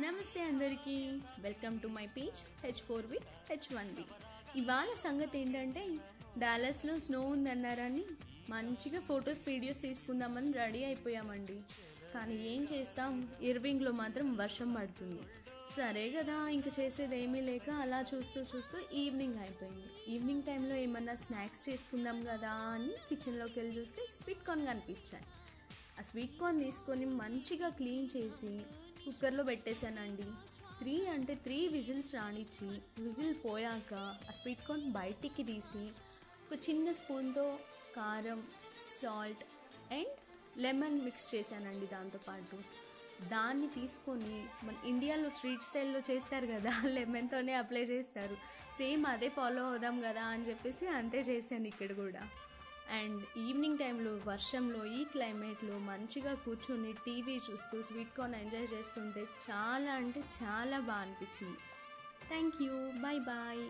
నమస్తే అందరికీ, welcome to my page H4 with H1B. ఇవాళ సంగతి ఏంటంటే డాలస్లో స్నో ఉందన్నారని మంచిగా ఫొటోస్ వీడియోస్ తీసుకుందామని రెడీ అయిపోయామండి. కానీ ఏం చేస్తాం, ఇర్వింగ్లో మాత్రం వర్షం పడుతుంది. సరే కదా, ఇంకా చేసేది ఏమీ లేక అలా చూస్తూ ఈవినింగ్ అయిపోయింది. ఈవినింగ్ టైంలో ఏమన్నా స్నాక్స్ చేసుకుందాం కదా అని కిచెన్లోకి వెళ్ళి చూస్తే స్వీట్ కార్న్ కనిపించాయి. ఆ స్వీట్ కార్న్ తీసుకొని మంచిగా క్లీన్ చేసి కుక్కర్లో పెట్టేశానండి. 3 విజిల్స్ రానిచ్చి, విజిల్ పోయాక ఆ స్వీట్ కార్న్ బయటికి తీసి ఒక చిన్న స్పూన్తో కారం, సాల్ట్ అండ్ లెమన్ మిక్స్ చేశానండి. దాంతోపాటు దాన్ని తీసుకొని మన ఇండియాలో స్ట్రీట్ స్టైల్లో చేస్తారు కదా, లెమన్తోనే అప్లై చేస్తారు, సేమ్ అదే ఫాలో అవుదాం కదా అని చెప్పేసి అంతే చేశాను ఇక్కడ కూడా. అండ్ ఈవినింగ్ టైంలో వర్షంలో ఈ క్లైమేట్లో మంచిగా కూర్చొని టీవీ చూస్తూ స్వీట్ కార్న్ ఎంజాయ్ చేస్తుంటే చాలా అంటే చాలా బాగా అనిపించింది. Thank you, bye bye.